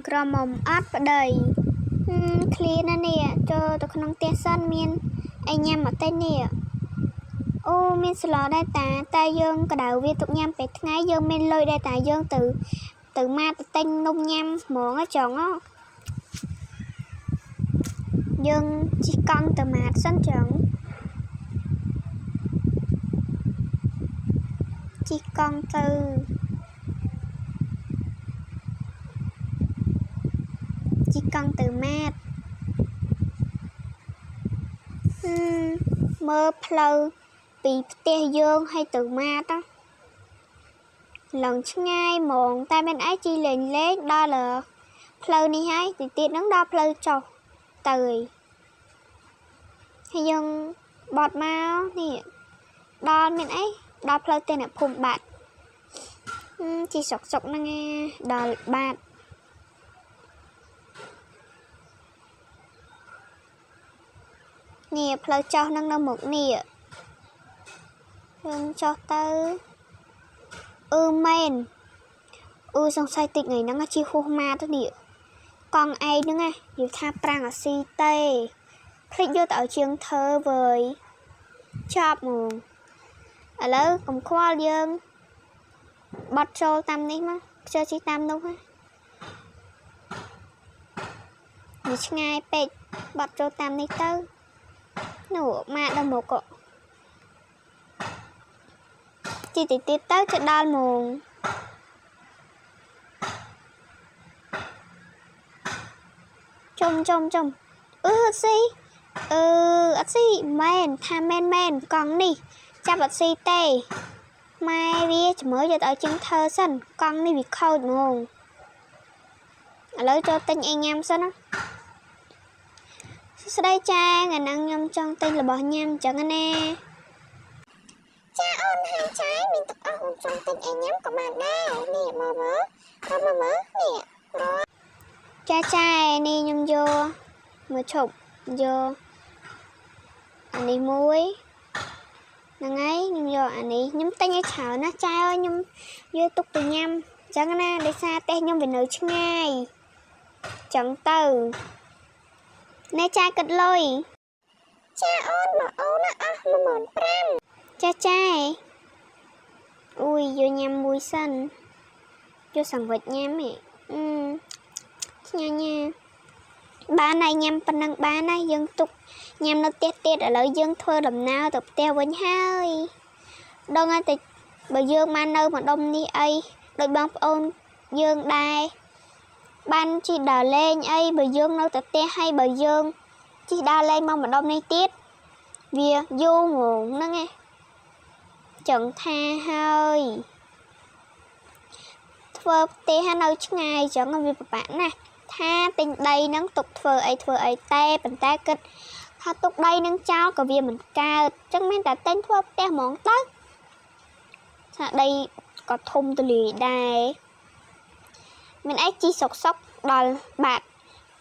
ក្រមុំអត់ប្តីឃ្លាណានេះចូលទៅក្នុងផ្ទះសិនមានអីញ៉ាំអត់ទេនេះអូមានស្លដែរតែយើងកដៅវាទុកញ៉ាំពេលថ្ងៃយើងមានលុយដែរតែយើងទៅមកទៅទិញនំញ៉ាំហ្មងចង់យើងជិះកង់ទៅមកសិនចង់ជិះកង់ទៅម៉ាតមើលផ្លូវពីផ្ទះយើងឲ្យទៅម៉ាតឡើងឆ្ងាយហ្មងតែមិនអាចជីលេងដល់ផ្លូវនេះហើយទីទៀតហ្នឹងដល់ផ្លូវចុះទៅហើយយើងបត់មកនេះដល់មានអីដល់ផ្លូវទៅអ្នកភូមិបាត់ជីសុកហ្នឹងដល់បាត់នេះផ្លូវចុះនឹងនៅមុខនេះយើងចុះទៅមែនសង្ស័យតិចថ្ងៃហ្នឹងជាហួសម៉ាទៅនេះកង់ឯងហ្នឹងនិយាយថាប្រាំងអាស៊ីទេភ្លេចយកទៅឲ្យជាងធ្វើវើយចប់ហ្មងឥឡូវកុំខ្វល់យើងបត់ចូលតាមនេះមកខ្ជិលជីតាមនោះវាឆ្ងាយពេកបត់ចូលតាមនេះទៅនោះមកដល់មកជីតិចទៀតទៅจะដល់ហ្មងចំអត់ស៊ីមែនថាមែនកង់នេះចាប់អត់ស៊ីទេម៉ែវាជំរឿយកទៅឲ្យជាងធ្វើសិនកង់នេះវាខូចហ្មងឥឡូវចូលទិញអីញ៉ាំសិនណាស្ដីចាថ្ងៃហ្នឹងខ្ញុំចង់ទិញរបស់ញ៉ាំអញ្ចឹងណាចាអូនហើយចាមានទឹកអស់អូនចង់ទិញអីញ៉ាំក៏បានដែរនេះមើលនេះចានេះខ្ញុំយកមកឈប់យកអានេះមួយហ្នឹងហើយខ្ញុំយកអានេះខ្ញុំទិញឲ្យច្រើនណាចាអើយខ្ញុំយកទុកទៅញ៉ាំអញ្ចឹងណាដោយសារផ្ទះខ្ញុំវានៅឆ្ងាយអញ្ចឹងទៅអ្នកចាយគិតលុយចាអូនមកអូនអស់15000ចាអូយយកញ៉ាំមួយសិនយកសង្វិចញ៉ាំឆ្ងាញ់បានហើយញ៉ាំប៉ុណ្ណឹងបានហើយយើងទុកញ៉ាំនៅផ្ទះទៀតឥឡូវយើងធ្វើដំណើរទៅផ្ទះវិញហើយដល់ហើយតែបើយើងមកនៅម្ដុំនេះអីដោយបងប្អូនយើងដែរបានជិះដើរលេងអីបើយើងនៅតែផ្ទះហើយបើយើងជិះដើរលេងមកម្ដុំនេះទៀតវាយូរហ្មងហ្នឹងឯងចឹងថាហើយធ្វើផ្ទះនៅឆ្ងាយចឹងវាពិបាកណាស់ថាទិញដីហ្នឹងទុកធ្វើអីតែប៉ុន្តែគិតថាទុកដីហ្នឹងចោលក៏វាមិនកើតចឹងមានតែទិញធ្វើផ្ទះហ្មងទៅថាដីក៏ធំទូលាយដែរមានអីជីសុកដល់បាត់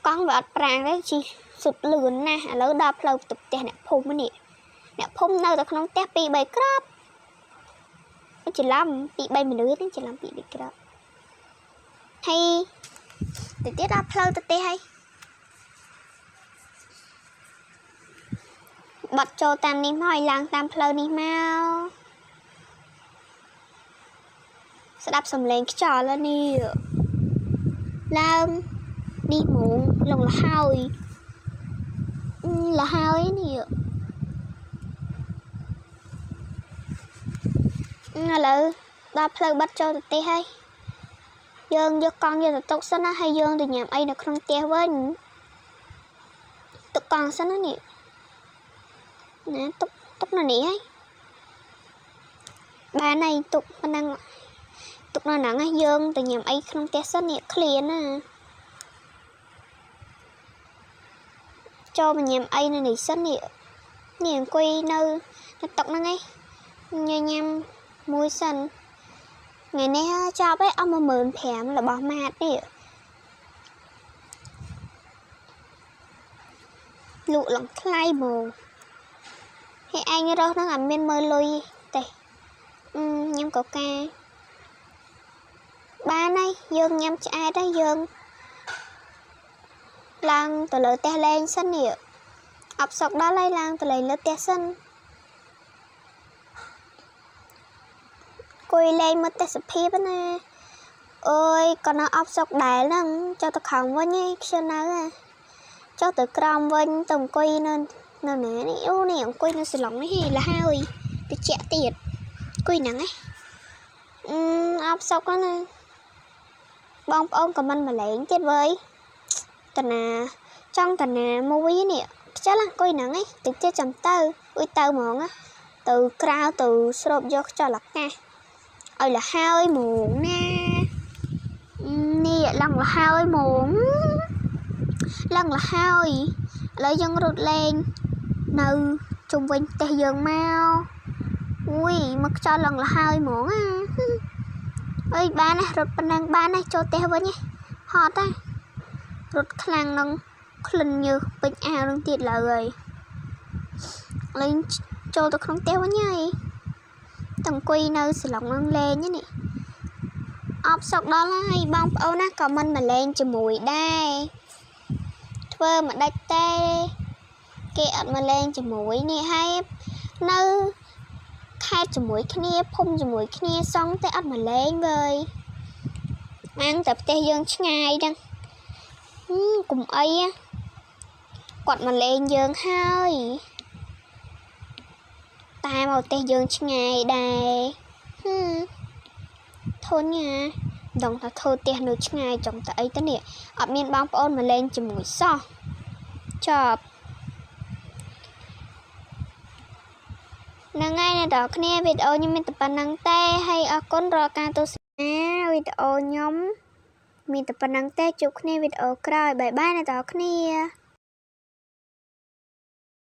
កង់វាអត់ប្រាំងទេជីសុទ្ធលឿនណាស់ឥឡូវដល់ផ្លូវទៅផ្ទះអ្នកភូមិនេះអ្នកភូមិនៅតែក្នុងផ្ទះ2-3គ្រាប់ច្រឡំ2-3មនុស្សទេច្រឡំ2-3គ្រាប់ហើយទៅទៀតដល់ផ្លូវទៅផ្ទះហើយបាត់ចូលតាមនេះមកឲ្យឡើងតាមផ្លូវនេះមកស្ដាប់សំឡេងខ្យល់នេះឡើងនេះហ្មងលងលហើយនេះឥឡូវដល់ផ្លូវបាត់ចូលទៅផ្ទះហើយយើងយកកង់យកទៅទុកសិនណាហើយយើងទៅញ៉ាំអីនៅក្នុងផ្ទះវិញទុកកង់សិនណានេះណាទុកនៅនេះហើយបានហើយទុកប៉ុណ្ណឹងទុកនៅហ្នឹងហើយយើងទៅញ៉ាំអីក្នុងផ្ទះសិននេះឃ្លានណាចូលមកញ៉ាំអីនៅនេះសិននេះអង្គុយនៅតុហ្នឹងឯងញ៉ាំមួយសិនថ្ងៃនេះចប់ឯងអស់15000របស់ម៉ាតនេះលក់ឡើងថ្លៃហ្មងហើយឯងរស់ហ្នឹងអត់មានមើលលុយទេញ៉ាំកូកាបានហើយយើងញ៉ាំឆ្អែតហើយយើង ឡើងទៅលើផ្ទះលេងសិននេះអបសុកដល់ហើយឡើងទៅលេងលើផ្ទះសិនគួយលេងមើលទេសភាពណាអើយក៏នៅអបសុកដែរហ្នឹងចុះទៅខាងវិញឯងខ្ញុំនៅចុះទៅក្រោមវិញទៅអង្គុយនៅណានេះអូនេះអង្គុយនៅសាឡុងនេះលះហើយតិចទៀតអង្គុយហ្នឹងឯងអបសុកណាបងប្អូនក៏មិនមកលេងទៀតវើយតាណាចង់តាណាមួយនេះខ្ជិលអង្គុយហ្នឹងឯងតិចទៀតចាំទៅអុយទៅហ្មងទៅក្រៅទៅស្រូបយកខ្យល់អាកាសឲ្យលះហើយហ្មងណានេះឡើងលះហើយហ្មងឡើងលះហើយឥឡូវយើងរត់លេងនៅជុំវិញផ្ទះយើងមកអុយមកខ្យល់ឡើងលះហើយហ្មងអើយបានណារត់ប៉ុណ្ណឹងបានណាចូលផ្ទះវិញហត់ណារត់ខ្លាំងនឹងក្លិនញើសពេញអាវនឹងទៀតឡើយលេងចូលទៅក្នុងផ្ទះវិញហើយតអង្គុយនៅសាឡុងនឹងលេងនេះអបសុកដល់ហើយបងប្អូនណាក៏មិនមកលេងជាមួយដែរធ្វើមិនដាច់ទេគេអត់មកលេងជាមួយនេះហើយនៅខេត្តជាមួយគ្នាភូមិជាមួយគ្នាសងតែអត់មកលេងវើយអាំងតែផ្ទះយើងឆ្ងាយហ្នឹងកុំអីគាត់មកលេងយើងហើយតែមកផ្ទះយើងឆ្ងាយដែរធន់ណាដងថាធ្វើផ្ទះនៅឆ្ងាយចង់តែអីទៅនេះអត់មានបងប្អូនមកលេងជាមួយសោះចប់ហ្នឹងហើយអ្នកនរគ្នាវីដេអូខ្ញុំមានតែប៉ុណ្្នឹងទេហើយអរគុណរាល់ការទស្សនាវីដេអូខ្ញុំមានតែប៉ុណ្្នឹងទេជួបគ្នាវីដេអូក្រោយបាយបាយអ្នកនរគ្នា